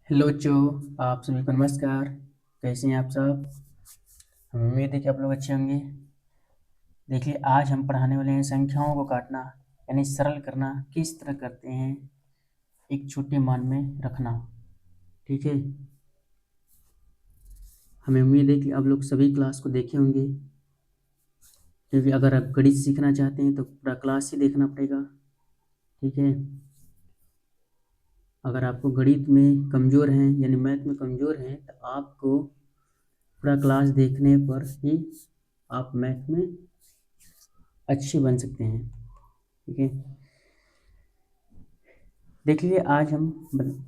Hello बच्चों, आप सभी को नमस्कार। कैसे हैं आप सब? हम उम्मीद है कि आप लोग अच्छे होंगे। देखिए, आज हम पढ़ाने वाले हैं संख्याओं को काटना यानी सरल करना किस तरह करते हैं, एक छोटे मान में रखना। ठीक है, हमें उम्मीद है कि आप लोग सभी क्लास को देखे होंगे, क्योंकि अगर आप गणित सीखना चाहते हैं तो पूरा क्लास ही देखना पड़ेगा। ठीक है, अगर आपको गणित में कमज़ोर हैं यानी मैथ में कमज़ोर हैं तो आपको पूरा क्लास देखने पर ही आप मैथ में अच्छे बन सकते हैं। ठीक है, देखिए आज हम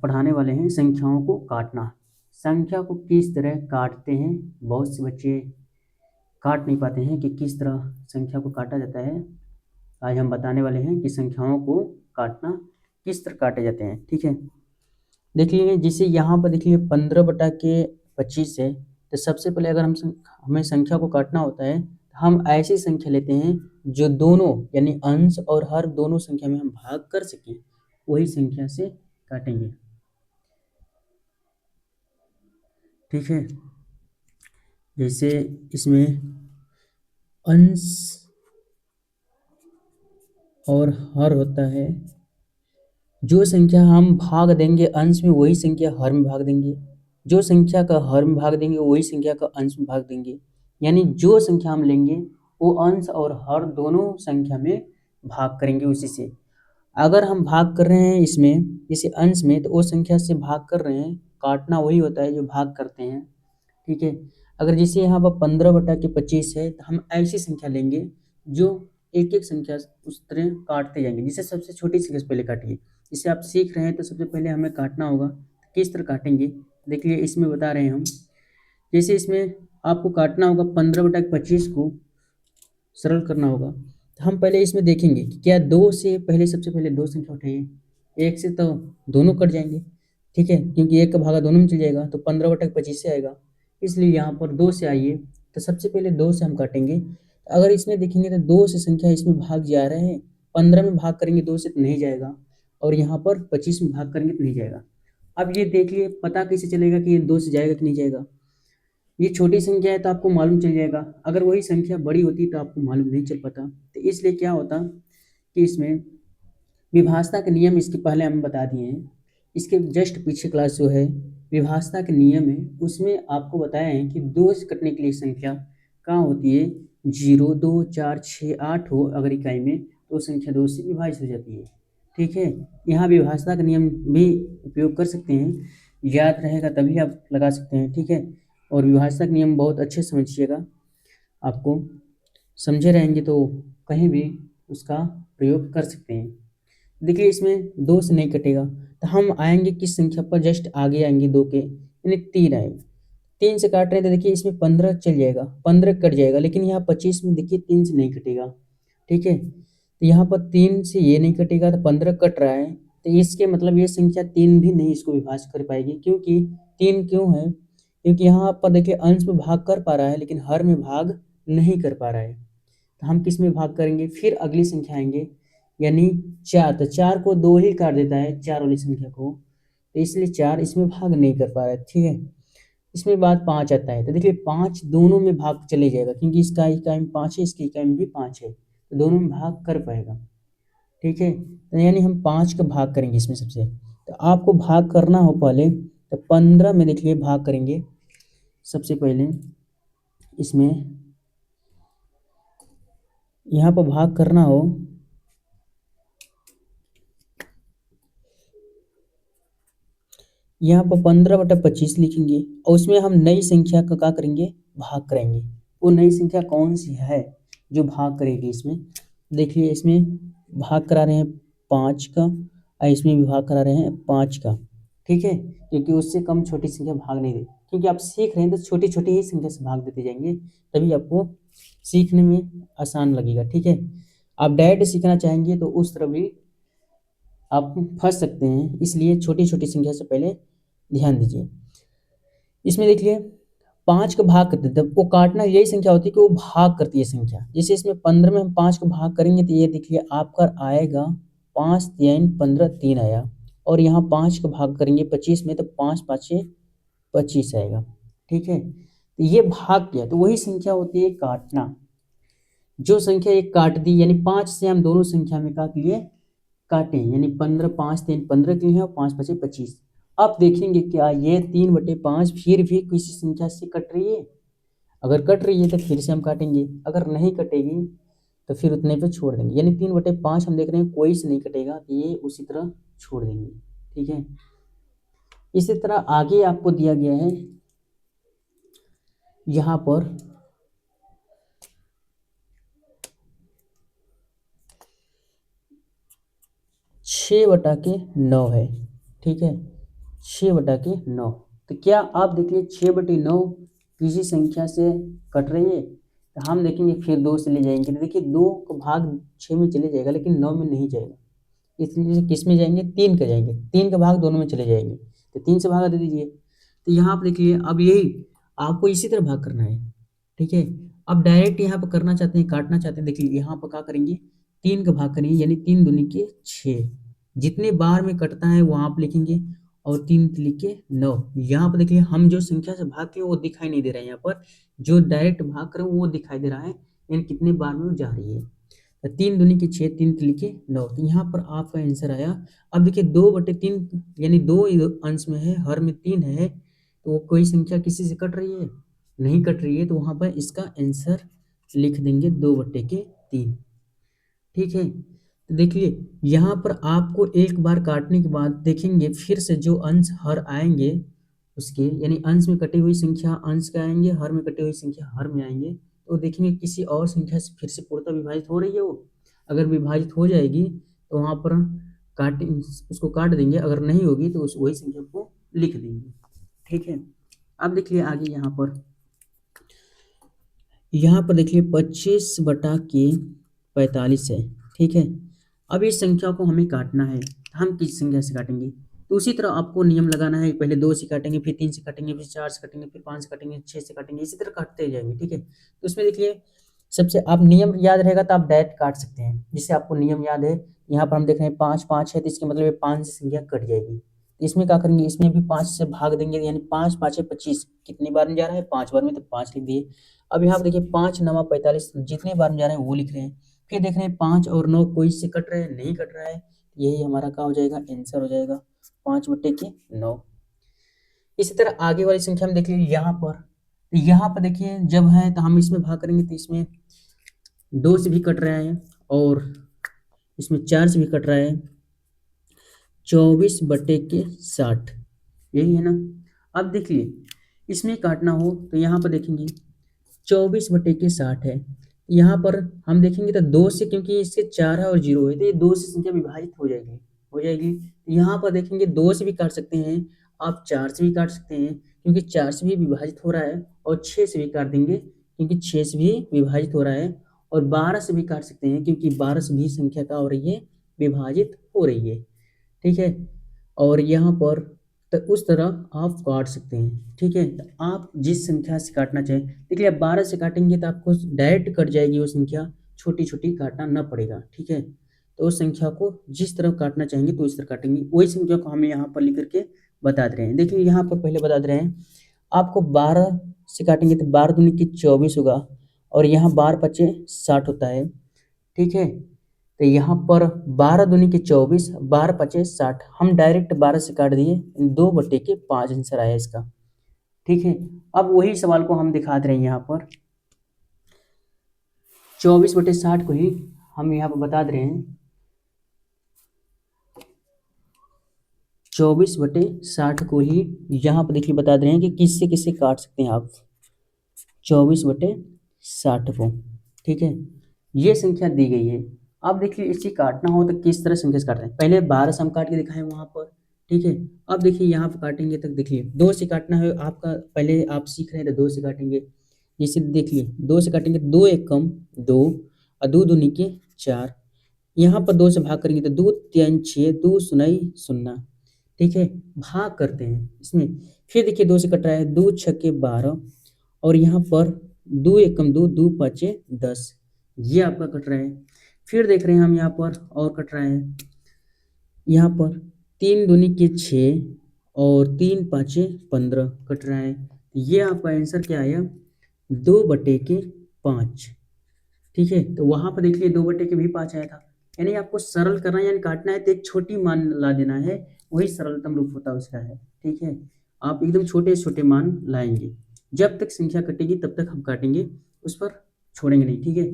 पढ़ाने वाले हैं संख्याओं को काटना। संख्या को किस तरह काटते हैं, बहुत से बच्चे काट नहीं पाते हैं कि किस तरह संख्या को काटा जाता है। आज हम बताने वाले हैं कि संख्याओं को काटना किस तरह काटे जाते हैं। ठीक है, देखिए जिसे यहाँ पर देखिए 15/25 है, तो सबसे पहले अगर हमें संख्या को काटना होता है तो हम ऐसी संख्या लेते हैं जो दोनों यानी अंश और हर दोनों संख्या में हम भाग कर सकें, वही संख्या से काटेंगे। ठीक है, जैसे इसमें अंश और हर होता है, जो संख्या हम भाग देंगे अंश में वही संख्या हर में भाग देंगे, जो संख्या का हर में भाग देंगे वही संख्या का अंश में भाग देंगे। यानी जो संख्या हम लेंगे वो अंश और हर दोनों संख्या में भाग करेंगे उसी से। अगर हम भाग कर रहे हैं इसमें जैसे अंश में, तो वो संख्या से भाग कर रहे हैं, काटना वही होता है जो भाग करते हैं। ठीक है, अगर जैसे यहाँ पर 15/25 है तो हम ऐसी संख्या लेंगे जो एक एक संख्या उस तरह काटते जाएंगे। जिसे सबसे छोटी संख्या से पहले काटिए, जिसे आप सीख रहे हैं तो सबसे पहले हमें काटना होगा। किस तरह काटेंगे देखिए, इसमें बता रहे हैं हम। जैसे इसमें आपको काटना होगा 15/25 को सरल करना होगा, तो हम पहले इसमें देखेंगे कि क्या दो से पहले सबसे पहले दो संख्या उठाइए। एक से तो दोनों कट जाएंगे, ठीक है, क्योंकि एक का भागा दोनों में चल जाएगा तो 15/25 से आएगा। इसलिए यहाँ पर दो से आइए, तो सबसे पहले दो से हम काटेंगे। अगर इसमें देखेंगे तो दो से संख्या इसमें भाग जा रहे हैं, 15 में भाग करेंगे दो से तो नहीं जाएगा, और यहाँ पर 25 में भाग करेंगे तो नहीं जाएगा। अब ये देखिए, पता कैसे चलेगा कि ये दो से जाएगा कि नहीं जाएगा। ये छोटी संख्या है तो आपको मालूम चल जाएगा, अगर वही संख्या बड़ी होती तो आपको मालूम नहीं चल पाता। तो इसलिए क्या होता कि इसमें विभाजता के नियम इसके पहले हम बता दिए हैं। इसके जस्ट पीछे क्लास जो है विभाजता के नियम है, उसमें आपको बताया है कि दो से कटने के लिए संख्या कहाँ होती है, 0, 2, 4, 6, 8 हो अगर इकाई में, तो संख्या दो से विभाजित हो जाती है। ठीक है, यहाँ विभाजता का नियम भी उपयोग कर सकते हैं, याद रहेगा तभी आप लगा सकते हैं। ठीक है, और विभाजता का नियम बहुत अच्छे से समझिएगा, आपको समझे रहेंगे तो कहीं भी उसका प्रयोग कर सकते हैं। देखिए इसमें दो से नहीं कटेगा, तो हम आएंगे किस संख्या पर, जस्ट आगे आएंगे दो के, यानी 3 आएंगे। 3 से काट रहे हैं तो देखिए इसमें 15 चल जाएगा, 15 कट जाएगा, लेकिन यहाँ 25 में देखिए 3 से नहीं कटेगा। ठीक है, तो यहाँ पर 3 से ये नहीं कटेगा तो 15 कट रहा है, तो इसके मतलब ये संख्या 3 भी नहीं इसको विभाजित कर पाएगी। क्योंकि 3 क्यों है, क्योंकि यहाँ पर देखिए अंश में भाग कर पा रहा है लेकिन हर में भाग नहीं कर पा रहा है। तो हम किस में भाग करेंगे, फिर अगली संख्या आएंगे यानी 4, तो 4 को 2 ही काट देता है 4 वाली संख्या को, तो इसलिए 4 इसमें भाग नहीं कर पा रहा है। ठीक है, इसमें बाद 5 आता है, तो देखिए 5 दोनों में भाग चले जाएगा, क्योंकि इसका इकाई में 5 है, इसकी इकाई में भी 5 है, तो दोनों में भाग कर पाएगा। ठीक है, तो यानी हम 5 का भाग करेंगे इसमें सबसे, तो आपको भाग करना हो पहले तो 15 में देखिए भाग करेंगे। सबसे पहले इसमें यहाँ पर भाग करना हो, यहाँ पर 15/25 लिखेंगे और उसमें हम नई संख्या का क्या करेंगे, भाग करेंगे। वो नई संख्या कौन सी है जो भाग करेगी इसमें, देखिए इसमें भाग करा रहे हैं 5 का और इसमें भी भाग करा रहे हैं 5 का। ठीक है, क्योंकि उससे कम छोटी संख्या भाग नहीं दे, क्योंकि आप सीख रहे हैं तो छोटी छोटी ही संख्या से भाग देते जाएंगे, तभी आपको सीखने में आसान लगेगा। ठीक है, आप डायरेक्ट सीखना चाहेंगे तो उस तरह भी आप फंस सकते हैं, इसलिए छोटी छोटी संख्या से पहले ध्यान दीजिए। इसमें देखिए 5 का भाग करते हैं, वो काटना यही संख्या होती है कि वो भाग करती है संख्या। जैसे इसमें 15 में हम 5 का भाग करेंगे तो ये देखिए आपका आएगा 5 3 15 3 आया, और यहाँ 5 का भाग करेंगे 25 में तो 5 पाँचे 25 आएगा। ठीक है, तो ये भाग किया तो वही संख्या होती है काटना। जो संख्या एक काट दी यानी 5 से हम दोनों संख्या में का लिए काटे, यानी 15 5 3 15 के लिए और 5 5 25। अब देखेंगे क्या ये 3/5 फिर भी किसी संख्या से कट रही है। अगर कट रही है तो फिर से हम काटेंगे, अगर नहीं कटेगी तो फिर उतने पे छोड़ देंगे। यानी 3/5 हम देख रहे हैं कोई से नहीं कटेगा तो ये उसी तरह छोड़ देंगे। ठीक है, इसी तरह आगे आपको दिया गया है यहाँ पर 6/9 है। ठीक है, 6/9। तो क्या आप देखिए 6/9 किसी संख्या से कट रही है तो हम देखेंगे फिर 2 से ले जाएंगे तो देखिए 2 का भाग 6 में चले जाएगा लेकिन 9 में नहीं जाएगा, इसलिए किस में जाएंगे 3 का जाएंगे, 3 का भाग दोनों में चले जाएंगे तो 3 से भागा दे दीजिए। तो यहाँ पर देखिए अब यही आपको इसी तरह भाग करना है। ठीक है, अब डायरेक्ट यहाँ पर करना चाहते हैं काटना चाहते हैं, देखिए यहाँ पर क्या करेंगे 3 का भाग करेंगे यानी 3 दूनी के 6, जितने बार में कटता है वो आप लिखेंगे और 3 लिखे 9। यहाँ पर देखिए हम जो संख्या से भाग किए वो दिखाई नहीं दे रहा है, यहाँ पर जो डायरेक्ट भाग करें वो दिखाई दे रहा है यानी कितने बार में वो जा रही है। तो 3 दूनी के 6, 3 लिखे 9, तो यहाँ पर आपका आंसर आया। अब देखिए 2/3 यानी 2 अंश में है, हर में 3 है, तो कोई संख्या किसी से कट रही है नहीं कट रही है, तो वहाँ पर इसका आंसर लिख देंगे 2/3। ठीक है, तो देखिए यहाँ पर आपको एक बार काटने के बाद देखेंगे फिर से जो अंश हर आएंगे उसके, यानी अंश में कटी हुई संख्या अंश के आएंगे, हर में कटी हुई संख्या हर में आएंगे, तो देखेंगे किसी और संख्या से फिर से पूर्णतः विभाजित हो रही है वो। अगर विभाजित हो जाएगी तो वहाँ पर काट उसको काट देंगे, अगर नहीं होगी तो उस वही संख्या को लिख देंगे। ठीक है, अब देखिए आगे यहाँ पर देखिए 25/45 है। ठीक है, अब इस संख्या को हमें काटना है, हम किस संख्या से काटेंगे तो उसी तरह आपको नियम लगाना है, पहले 2 से काटेंगे फिर 3 से काटेंगे फिर 4 से काटेंगे फिर 5 से काटेंगे 6 से काटेंगे, इसी तरह काटते जाएंगे। ठीक है, तो उसमें देखिए सबसे आप नियम याद रहेगा तो आप डायरेक्ट काट सकते हैं, जिससे आपको नियम याद है। यहाँ पर हम देख रहे हैं 5 5 है तो इसके मतलब 5 से संख्या कट जाएगी, तो इसमें क्या करेंगे इसमें भी 5 से भाग देंगे यानी 5 5 25, कितनी बार में जा रहा है 5 बार में, तो 5 लिख दिए। अब यहाँ पर देखिए 5 9 45, जितने बार में जा रहे हैं वो लिख रहे हैं, फिर देख रहे हैं 5 और 9 कोई से कट रहा है नहीं कट रहा है, यही हमारा क्या हो जाएगा आंसर हो जाएगा 5/9। इसी तरह आगे वाली संख्या में देखिए यहाँ पर देखिए जब है तो हम इसमें भाग करेंगे तो इसमें 2 से भी कट रहा है और इसमें 4 से भी कट रहा है, 24/60 यही है ना। अब देखिए इसमें काटना हो तो यहाँ पर देखेंगे 24/60 है, यहाँ पर हम देखेंगे तो 2 से, क्योंकि इसके 4 है और 0 है तो ये 2 से संख्या विभाजित हो जाएगी। यहाँ पर देखेंगे 2 से भी काट सकते हैं, आप 4 से भी काट सकते हैं क्योंकि 4 से भी विभाजित हो रहा है, और 6 से भी काट देंगे क्योंकि 6 से भी विभाजित हो रहा है, और 12 से भी काट सकते हैं क्योंकि 12 से भी संख्या क्या हो रही है विभाजित हो रही है। ठीक है, और यहाँ पर तो उस तरह आप काट सकते हैं। ठीक है, तो आप जिस संख्या से काटना चाहें, देखिए आप 12 से काटेंगे तो आपको डायरेक्ट कट जाएगी वो संख्या, छोटी छोटी काटना न पड़ेगा। ठीक है, तो उस संख्या को जिस तरह काटना चाहेंगे तो इस तरह काटेंगे, वही संख्या को हम यहाँ पर लिख करके बता दे रहे हैं। देखिए यहाँ पर पहले बता दे रहे हैं आपको 12 से काटेंगे तो 12 दूनी की 24 होगा, और यहाँ 12 पचे 60 होता है। ठीक है, तो यहाँ पर 12 दूनी के 24, 12 पचे 60, हम डायरेक्ट 12 से काट दिए, 2/5 आंसर आया इसका। ठीक है, अब वही सवाल को हम दिखा दे रहे हैं यहाँ पर 24/60 को ही हम यहाँ पर बता दे रहे हैं 24/60 को ही यहाँ पर देखिए बता दे रहे हैं कि किससे किससे काट सकते हैं आप 24/60 को। ठीक है, ये संख्या दी गई है। अब देखिए इसे काटना हो तो किस तरह संख्या से काटते हैं, पहले 12 से हम काट के दिखाएं वहाँ पर। ठीक है, अब देखिए यहाँ पर काटेंगे तक देखिए 2 से काटना है आपका, पहले आप सीख रहे हैं तो 2 से काटेंगे, जैसे देखिए 2 से काटेंगे 2 एक कम 2 और 2 दूनी के 4, यहाँ पर 2 से भाग करेंगे तो 2 3 6 2 सुनाई सुन्ना। ठीक है, भाग करते हैं इसमें, फिर देखिए 2 से कट रहा है 2 छक्के 12, और यहाँ पर 2 एक कम 2 2 पाँचे 10, ये आपका कट रहा है। फिर देख रहे हैं हम यहाँ पर और कट रहा है, यहाँ पर तीन दूनी के 6 और 3 5 15 कट रहा है। ये आपका आंसर क्या आया, 2/5। ठीक है, तो वहां पर देखिए 2/5 आया था। यानी आपको सरल करना है, यानी काटना है तो एक छोटी मान ला देना है, वही सरलतम रूप होता है उसका है। ठीक है, आप एकदम छोटे छोटे मान लाएंगे, जब तक संख्या कटेगी तब तक हम काटेंगे, उस पर छोड़ेंगे नहीं। ठीक है,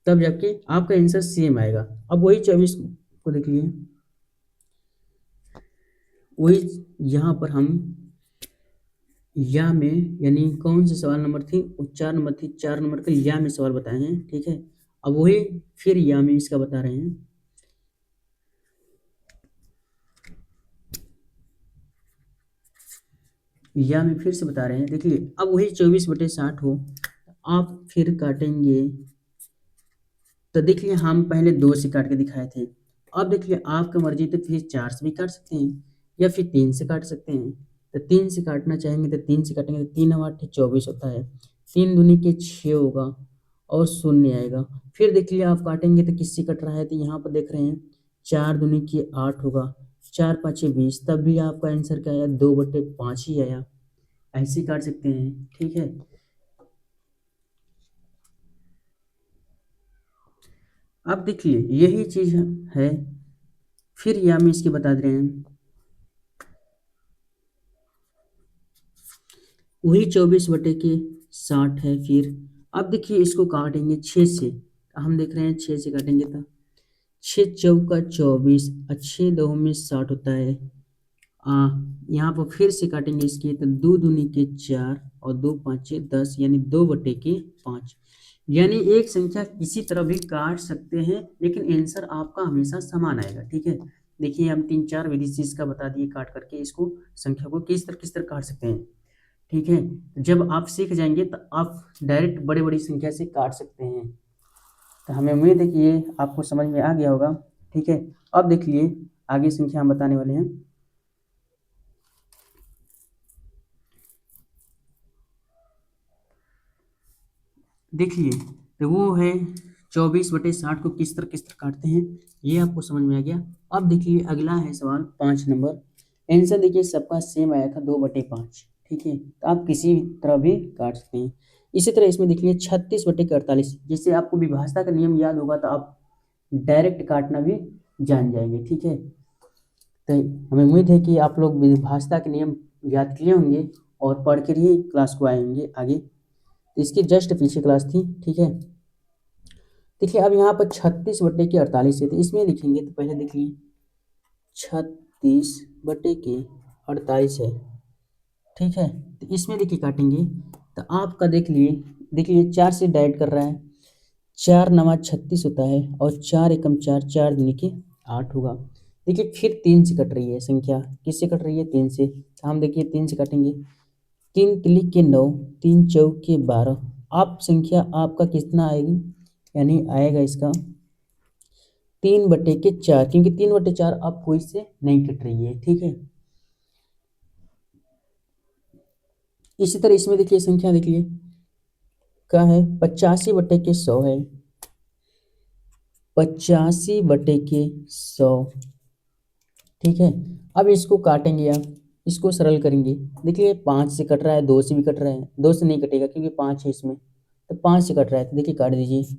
तब जाके आपका आंसर सेम आएगा। अब वही 24 को देख लिए, वही यहाँ पर हम या में, यानी कौन से सवाल नंबर थी, 4 नंबर थी, 4 नंबर का या में सवाल बताए हैं। ठीक है, अब वही फिर या में इसका बता रहे हैं। या में फिर से बता रहे हैं, देखिए अब वही 24/60 हो, आप फिर काटेंगे तो देखिए हम पहले 2 से काट के दिखाए थे। अब देखिए आपका मर्जी, तो फिर 4 से भी काट सकते हैं या फिर 3 से काट सकते हैं। तो 3 से काटना चाहेंगे तो 3 से काटेंगे, तो 3 8 24 होता है। 3 दूनी के 6 होगा और शून्य आएगा। फिर देखिए आप काटेंगे तो किससे कट रहा है, तो यहाँ पर देख रहे हैं 4 दूनी के 8 होगा, 4 5 20, तब भी आपका आंसर क्या आया, 2/5 ही आया। ऐसे ही काट सकते हैं। ठीक है, अब देखिए यही चीज है, फिर या में इसके बता दे रहे हैं, वही 24/60 है। फिर अब देखिए इसको काटेंगे 6 से, हम देख रहे हैं 6 से काटेंगे तो 6 चौका 24 और 6 दो में 60 होता है। यहाँ पर फिर से काटेंगे इसके, तो 2 दूनी के 4 और 2 5 10, यानी 2/5। यानी एक संख्या किसी तरह भी काट सकते हैं, लेकिन आंसर आपका हमेशा समान आएगा। ठीक है, देखिए हम 3 4 विधि से इसका बता दिए, काट करके इसको संख्या को किस तरह काट सकते हैं। ठीक है, जब आप सीख जाएंगे तो आप डायरेक्ट बड़ी बड़ी संख्या से काट सकते हैं। तो हमें उम्मीद है कि ये आपको समझ में आ गया होगा। ठीक है, अब देखिए आगे संख्या हम बताने वाले हैं। देखिए तो वो है 24/60 को किस तरह काटते हैं, ये आपको समझ में आ गया। अब देखिए अगला है सवाल 5 नंबर। आंसर देखिए सबका सेम आया था, 2/5। ठीक है, तो आप किसी तरह भी काट सकते हैं। इसी तरह इसमें देखिए 36/48, जिससे आपको विभाजता का नियम याद होगा तो आप डायरेक्ट काटना भी जान जाएंगे। ठीक है, तो हमें उम्मीद है कि आप लोग विभाजता के नियम याद किए होंगे और पढ़ कर ही क्लास को आएंगे आगे। तो इसके जस्ट पीछे क्लास थी। ठीक है, देखिए अब यहाँ पर 36/48 है, तो इसमें लिखेंगे तो पहले देखिए 36/48 है। ठीक है, तो इसमें देखिए काटेंगे तो आपका देखिए 4 से डाइट कर रहा है, 4 9 36 होता है और 4 एकम 4, 4 दूनी के 8 होगा। देखिए फिर 3 से कट रही है संख्या, किससे कट रही है, 3 से। तो हम देखिए 3 से काटेंगे, 3 तिली के 9, 3 चौक के 12। आप संख्या आपका कितना आएगी, यानी आएगा इसका 3/4, क्योंकि 3/4 अब कोई से नहीं कट रही है। ठीक है, इसी तरह इसमें देखिए संख्या देखिए क्या है, 85/100 है, 85/100। ठीक है, अब इसको काटेंगे, आप इसको सरल करेंगे। देखिए 5 से कट रहा है, 2 से भी कट रहा है, 2 से नहीं कटेगा क्योंकि 5 है इसमें, तो 5 से कट रहा है, तो देखिए काट दीजिए। तो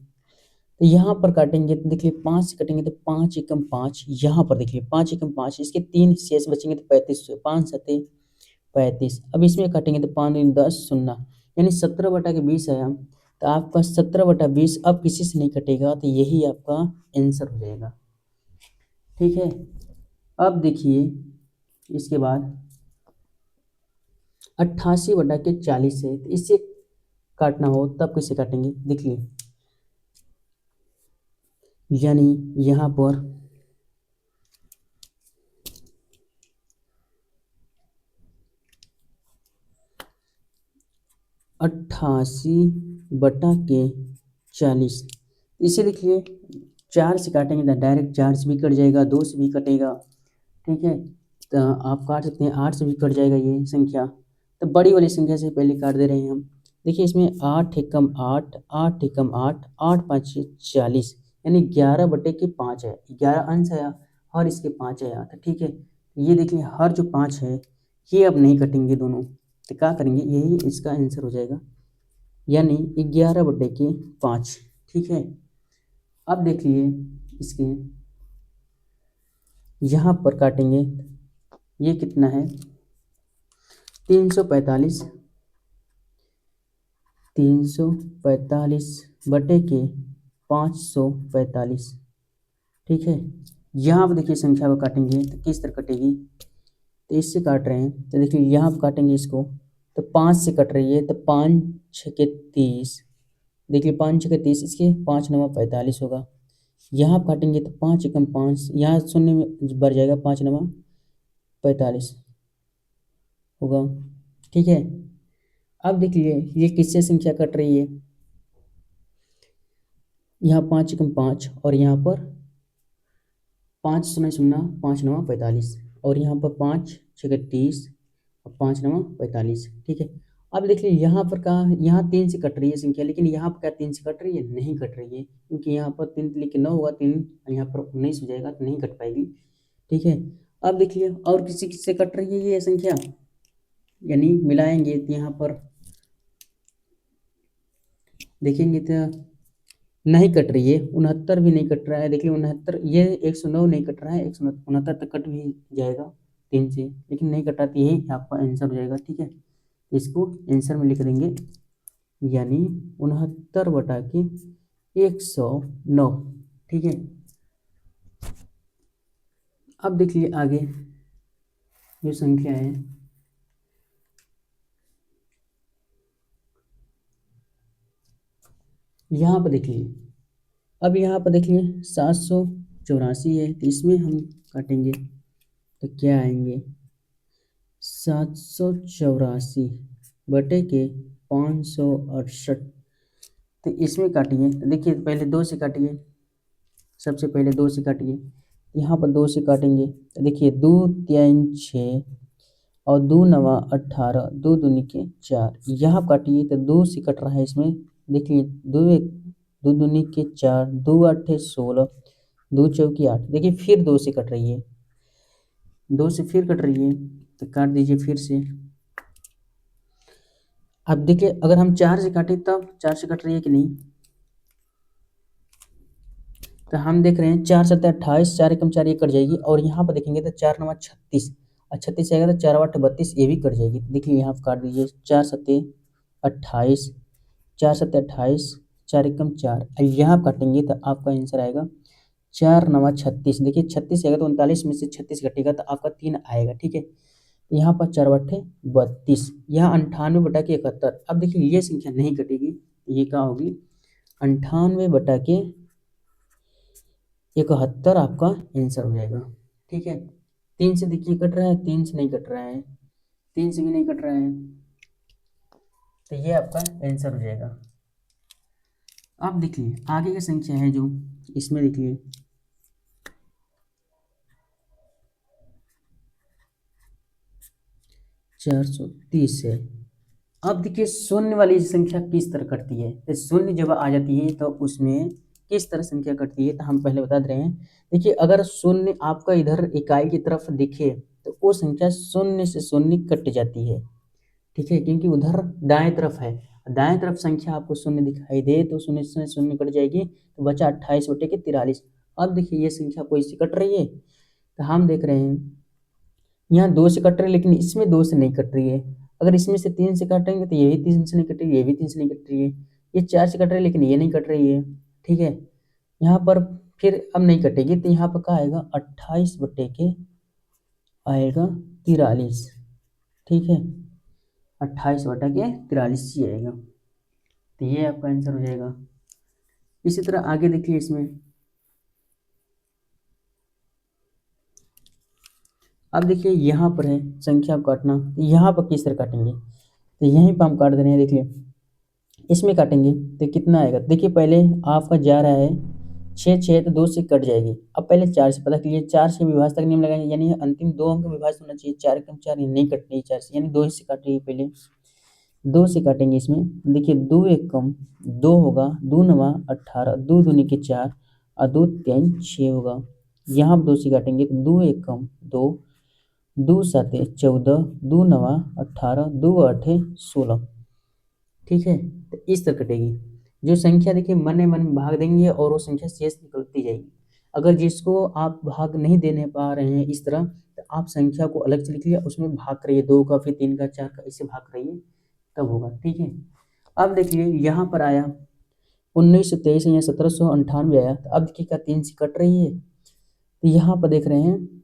यहाँ पर काटेंगे तो देखिए 5 से कटेंगे तो 5 एकम 5, यहाँ पर देखिए 5 एकम 5, इसके 3 शेष बचेंगे तो 35, 5 सते 35। अब इसमें काटेंगे तो 5 दूनी 10 शून्य, यानी 17/20 आया। तो आपका 17/20 अब किसी से नहीं कटेगा, तो यही आपका आंसर हो जाएगा। ठीक है, अब देखिए इसके बाद 88/40 है, तो इससे काटना हो तब कैसे काटेंगे, देखिए यानी यहाँ पर 88/40, इसे देखिए 4 से काटेंगे तो डायरेक्ट 4 से भी कट जाएगा, 2 से भी कटेगा। ठीक है, तो आप काट सकते हैं, 8 से भी कट जाएगा ये संख्या। तो बड़ी वाली संख्या से पहले काट दे रहे हैं हम। देखिए इसमें 8 एकम 8, 8 एकम 8, 8 5 40, यानी 11/5 है, 11 अंश आया। और इसके 5 आया था, ठीक है। ये देखिए हर जो 5 है ये अब नहीं कटेंगे दोनों, तो क्या करेंगे, यही इसका आंसर हो जाएगा, यानी 11/5, ठीक है। अब देखिए इसके यहाँ पर काटेंगे, ये कितना है 345, 345/545, ठीक है। यहाँ पर देखिए संख्या को काटेंगे तो किस तरह कटेगी, तो इससे काट रहे हैं तो देखिए यहाँ पर काटेंगे इसको, तो 5 से कट रही है, तो 5 छके 30, देखिए 5 छके 30, इसके 5 नवा 45 होगा। यहाँ पर काटेंगे तो 5 एकम 5, यहाँ शून्य में बढ़ जाएगा, 5 नवा 45 होगा, ठीक है। अब देखिए ये किससे संख्या कट रही है, यहाँ 5 एकम 5 और यहाँ पर 5 शून्य शून्य 5 नवा 45, और यहाँ पर 5 छके 30 और 5 नवा 45, ठीक है। अब देखिए यहाँ पर का, यहाँ 3 से कट रही है संख्या, लेकिन यहाँ पर क्या 3 से कट रही है, नहीं कट रही है, क्योंकि यहाँ पर 3 लिख के 9 हुआ, 3 यहाँ पर 19 हो जाएगा, तो नहीं कट पाएगी, ठीक है। अब देखिए और किसी किससे कट रही है ये संख्या, यानी मिलाएंगे तो यहाँ पर देखेंगे तो नहीं कट रही है, 69 भी नहीं कट रहा है, देखिए 69, ये 109 नहीं कट रहा है, 169 तक कट भी जाएगा 3 से, लेकिन नहीं कटा, तो यही आपका आंसर हो जाएगा, ठीक है। इसको आंसर में लिख देंगे, यानी 69/109, ठीक है। अब देखिए आगे जो संख्या है, यहाँ पर देखिए, अब यहाँ पर देखिए 784 है, तो इसमें हम काटेंगे तो क्या आएंगे, 784/568, तो इसमें काटिए तो देखिए पहले 2 से काटिए, सबसे पहले 2 से काटिए, यहाँ पर 2 से काटेंगे तो देखिए 2 3 6 और 2 नवा 18, 2 दूनी के 4, यहाँ काटिए तो 2 से कट रहा है इसमें, देखिए 2 दूनी के 4, 2 8 16, 2 चौकी 8, देखिए फिर 2 से कट रही है, 2 से फिर कट रही है, तो काट दीजिए फिर से। अब देखिए अगर हम 4 से काटें तब 4 से कट रही है कि नहीं, तो हम देख रहे हैं 4 7 28, 4 एकम 4 ये कट जाएगी, और यहाँ पर देखेंगे तो 4 9 36, और 36 आएगा तो 4 8 32, ये भी कट जाएगी, देखिए यहाँ पर काट दीजिए, 4 7 28, 4 7 28, 4 एकम 4, और यहाँ काटेंगे तो आपका आंसर आएगा 4 9 36, देखिए 36 आएगा तो 39 में से 36 कटेगा तो आपका 3 आएगा, ठीक है। यहाँ पर 4 8 32, यहाँ 98/71, अब देखिए ये संख्या नहीं कटेगी, ये क्या होगी 98/71 आपका आंसर हो जाएगा, ठीक है। 3 से देखिए कट रहा है, 3 से नहीं कट रहा है, 3 से भी नहीं कट रहा है, तो ये आपका आंसर हो जाएगा। अब देखिए आगे की संख्या है जो इसमें देखिए 430 है। अब देखिए शून्य वाली संख्या किस तरह कटती है, तो शून्य जब आ जाती है तो उसमें किस तरह संख्या कटती है, तो हम पहले बता दे रहे हैं। देखिए अगर शून्य आपका इधर इकाई की तरफ दिखे तो वो संख्या शून्य से शून्य कट जाती है, ठीक है, क्योंकि उधर दाएं तरफ है, दाएं तरफ संख्या आपको शून्य दिखाई दे तो शून्य से शून्य कट जाएगी, तो बचा 28/43। अब देखिए ये संख्या कोई से कट रही है, तो हम देख रहे हैं यहाँ 2 से कट रही है, लेकिन इसमें 2 से नहीं कट रही है। अगर इसमें से 3 से काटेंगे तो ये भी 3 से नहीं कट रही है, ये भी 3 से नहीं कट रही है, ये 4 से कट रही है लेकिन ये नहीं कट रही है, ठीक है। यहाँ पर फिर अब नहीं कटेगी, तो यहाँ पर क्या आएगा 28 बटे के आएगा 43, ठीक है, 28/43 ही आएगा, तो ये आपका आंसर हो जाएगा। इसी तरह आगे देखिए इसमें, अब देखिए यहाँ पर है संख्या काटना, तो यहाँ पर किस तरह काटेंगे, तो यहीं पर हम काट दे रहे हैं, देखिए इसमें काटेंगे तो कितना आएगा, देखिए पहले आपका जा रहा है 6 6, तो 2 से कट जाएगी, अब पहले 4 से पता कीजिए, 4 से विभाज्य तक नियम लगाएंगे, यानी अंतिम 2 अंक विभाज्य होना चाहिए, 4 एकम 4 ये नहीं कटनी है 4 से, यानी 2 से काटिए, पहले 2 से काटेंगे इसमें, देखिए 2 एकम 2 होगा, 2 नवा 18, 2 दूनी के 4 और 2 3 6 होगा, यहाँ पर 2 से काटेंगे तो 2 एकम 2, 2 साते 14, 2 नवा 18, 2 आठे 16। ठीक है, तो इस तरह कटेगी। जो संख्या देखिए मन ही मन में भाग देंगे और वो संख्या शेष निकलती जाएगी। अगर जिसको आप भाग नहीं देने पा रहे हैं इस तरह, तो आप संख्या को अलग से लिख लिया, उसमें भाग करिए 2 का, फिर 3 का, 4 का, ऐसे भाग करिए, तब होगा। ठीक है, अब देखिए यहाँ पर आया 1923 या 1798 आया, तो अब देखिए क्या 3 से कट रही है, तो यहाँ पर देख रहे हैं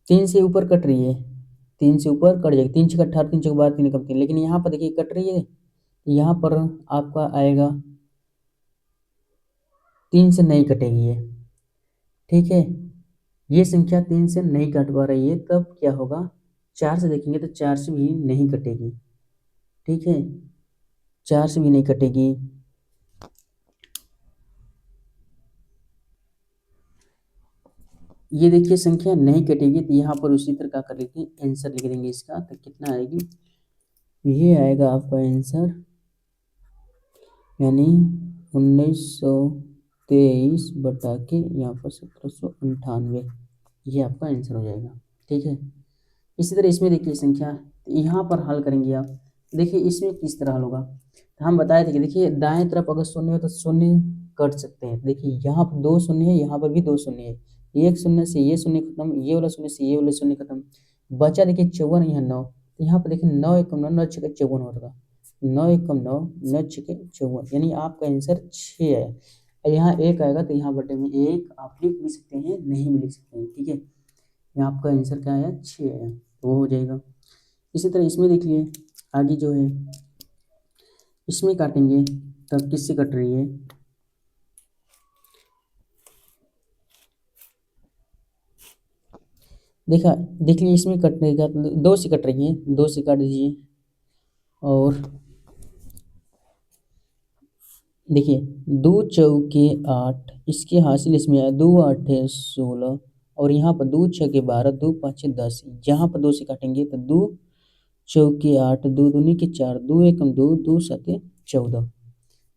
3 से ऊपर कट रही है, 3 से ऊपर कट जाएगी, 3 छः 18, 3 छः 12, 3 कम 3, लेकिन यहाँ पर देखिए कट रही है, यहाँ पर आपका आएगा 3 से नहीं कटेगी ये। ठीक है, ये संख्या 3 से नहीं कट पा रही है, तब क्या होगा, 4 से देखेंगे तो 4 से भी नहीं कटेगी। ठीक है, 4 से भी नहीं कटेगी। ये देखिए संख्या नहीं कटेगी, तो यहाँ पर उसी तरह का कर लेते हैं, आंसर लिख देंगे इसका, तो कितना आएगी, ये आएगा आपका आंसर, यानी 1923 बटा के यहाँ पर 1798, ये आपका आंसर हो जाएगा। ठीक है, इसी तरह इसमें देखिए संख्या, यहाँ पर हल करेंगे आप, देखिए इसमें किस तरह हल होगा, तो हम बताए थे कि देखिए दाएं तरफ अगर शून्य हो तो शून्य कट सकते हैं। देखिए यहाँ पर 2 शून्य है, यहाँ पर भी 2 शून्य है, एक शून्य से ये शून्य खत्म, ये वाला शून्य से ये वाला शून्य खत्म, बचा देखिए 54, यहाँ 9, तो यहाँ पर देखिए 9 एकम 9, 9 छः 54 होगा, 9 एकम 9, 9 छः 54, यानी आपका आंसर 6 है। और यहाँ एक आएगा तो यहाँ बटे में एक आप लिख भी सकते हैं, नहीं भी लिख सकते हैं। ठीक है, यहाँ आपका आंसर क्या आया, 6 आया, तो वो हो जाएगा। इसी तरह इसमें देखिए आगे जो है, इसमें काटेंगे तब किससे कट रही है, देखा देख लीजिए, इसमें कटने का 2 से कट रही है, 2 से काट दीजिए, और देखिए 2 चौके 8, इसके हासिल इसमें आया 2 आठे 16, और यहाँ पर 2 छके 12, 2 पाँचे 10, यहाँ पर 2 से काटेंगे तो 2 चौके 8, 2 दूनी के 4, 2 एकम 2, 2 सते 14।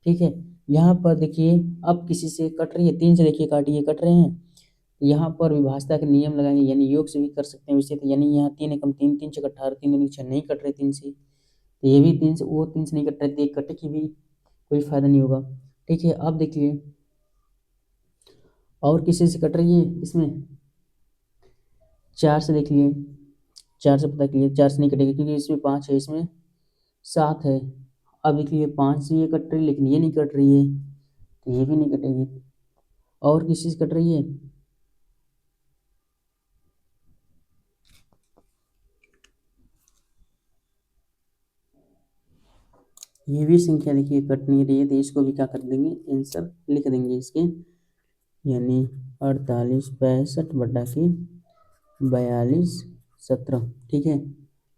ठीक है, यहाँ पर देखिए अब किसी से कट रही है, 3 से देखिए काटिए कट रहे हैं, यहाँ पर विभाजता के नियम लगाएंगे, यानी योग से भी कर सकते हैं वैसे, तो यानी यहाँ 3 एकम 3, 3 छः 18, 3 दूनी 6, नहीं कट रहे 3 से, तो ये भी 3 से, वो 3 से नहीं कट रहे, तो ये कटे की भी कोई फायदा नहीं होगा। ठीक है, अब देखिए और किसी से कट रही है, इसमें 4 से देख लिए, 4 से पता किए, 4 से नहीं कटेगी क्योंकि इसमें 5 है, इसमें 7 है। अब देखिए 5 से ये कट रही है, लेकिन ये नहीं कट रही है, तो ये भी नहीं कटेगी। और किसी से कट रही है, ये भी संख्या देखिए कट नहीं रही है, तो इसको भी क्या कर देंगे, आंसर लिख देंगे इसके, यानी 48 65 बटा के 42 17। ठीक है,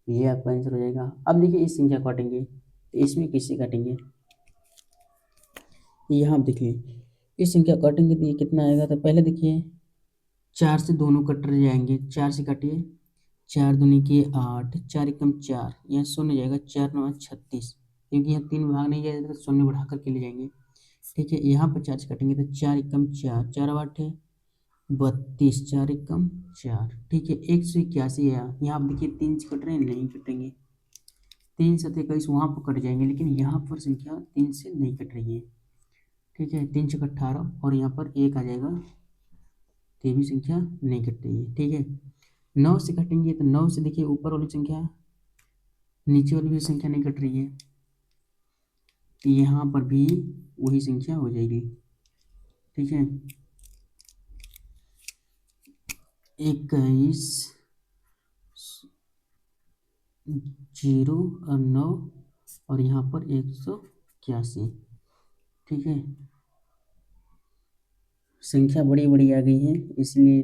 ये आपका आंसर हो जाएगा। अब देखिए इस संख्या को काटेंगे, तो इसमें किससे काटेंगे, यहाँ देखिए इस संख्या काटेंगे तो ये कितना आएगा, तो पहले देखिए 4 से दोनों कट जाएंगे, 4 से काटिए, 4 दूनी के 8, 4 एकम 4, यहाँ शून्य जाएगा, 4 9 36, क्योंकि यहाँ 3 भाग नहीं जाएगा तो शून्य बढ़ा करके ले जाएंगे। ठीक है, यहाँ पर 4 से काटेंगे तो 4 एकम 4, 4 8 है 32, 4 एकम 4। ठीक है, 181 है, यहाँ आप देखिए 3 से कट रहे हैं, नहीं कटेंगे, 3 7 21 वहाँ पर कट जाएंगे, लेकिन यहाँ पर संख्या 3 से नहीं कट रही है। ठीक है, 3 छः 18, और यहाँ पर 1 आ जाएगा, तो ये भी संख्या नहीं कट रही है। ठीक है, 9 से काटेंगे तो 9 से देखिए ऊपर वाली संख्या, नीचे वाली भी संख्या नहीं कट रही है, तो यहाँ पर भी वही संख्या हो जाएगी। ठीक है, 21 0 और 9, और यहाँ पर 181। ठीक है, संख्या बड़ी बड़ी आ गई है, इसलिए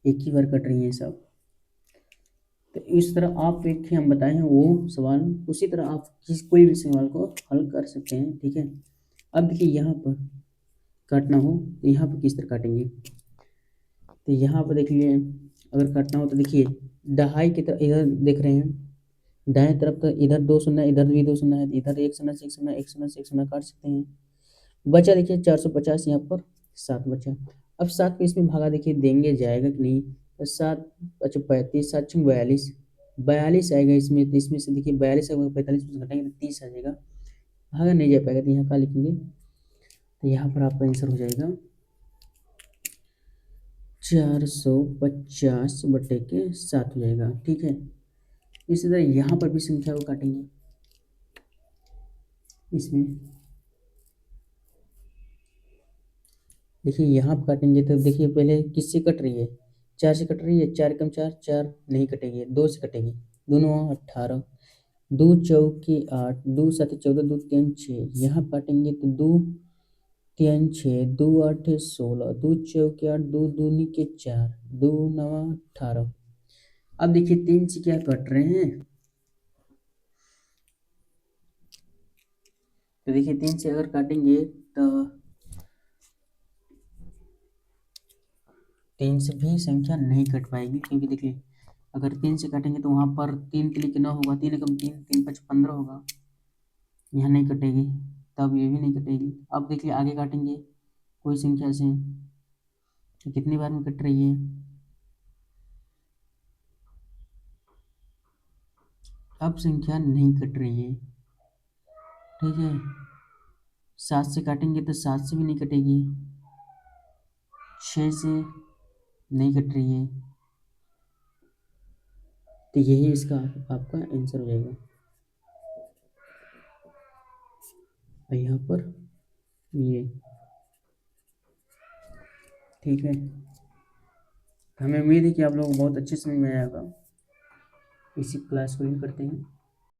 एक ही बार कट रही है सब। तो इस तरह आप एक हम बताए हैं वो सवाल, उसी तरह आप कोई भी सवाल को हल कर सकते हैं। ठीक है, अब देखिए यहाँ पर काटना हो तो यहाँ पर किस तरह काटेंगे, तो यहाँ पर देखिए अगर काटना हो तो देखिए दहाई की तरफ, इधर देख रहे हैं दाएं तरफ, तो इधर 2 शून्य, इधर भी 2 शून्य है, इधर 1 शून्य से 1 शून्य, 1 शून्य से 1 शून्य काट सकते हैं, बचा देखिए 450, यहाँ पर 7 बचा। अब 7 को इसमें भागा, देखिए देंगे जाएगा कि नहीं, तो 7 अच्छा 35, 7 छंग 42, 42 आएगा इसमें, तो इसमें से देखिए 42 अगर 45 में से घटाएंगे तो 30 आ जाएगा, भागा नहीं जा पाएगा, तो यहाँ क्या लिखेंगे, तो यहाँ पर आपका आंसर हो जाएगा 450/7 हो जाएगा। ठीक है, इसी तरह यहाँ पर भी संख्या को काटेंगे, इसमें देखिए यहाँ पर काटेंगे तो देखिए पहले किससे कट रही है, 4 से कट रही है, 4 कम 4, 4 नहीं कटेगी, 2 से कटेगी, दोनों 18, 2 चौके 8, 2 7 14, 2 3 6, यहाँ काटेंगे तो 2 3 6, 2 8 16, 2 चौके 8, 2 दूनी के 4, 2 9 18। अब देखिए 3 से क्या कट रहे हैं, तो देखिए 3 से अगर काटेंगे तो 3 से भी संख्या नहीं कट पाएगी, क्योंकि देखिए अगर 3 से काटेंगे तो वहाँ पर 3 के लिए कितना होगा, 3 कम 3, 3 5 15 होगा, यहाँ नहीं कटेगी, तब ये भी नहीं कटेगी। अब देखिए आगे काटेंगे कोई संख्या से, तो कितनी बार में कट रही है, अब संख्या नहीं कट रही है। ठीक है, 7 से काटेंगे तो 7 से भी नहीं कटेगी, 6 से नहीं कट रही है, तो यही इसका आपका आंसर हो जाएगा। और यहाँ पर ये, ठीक है, हमें उम्मीद है कि आप लोगों को बहुत अच्छे समझ में आया होगा। इसी क्लास को इन करते हैं।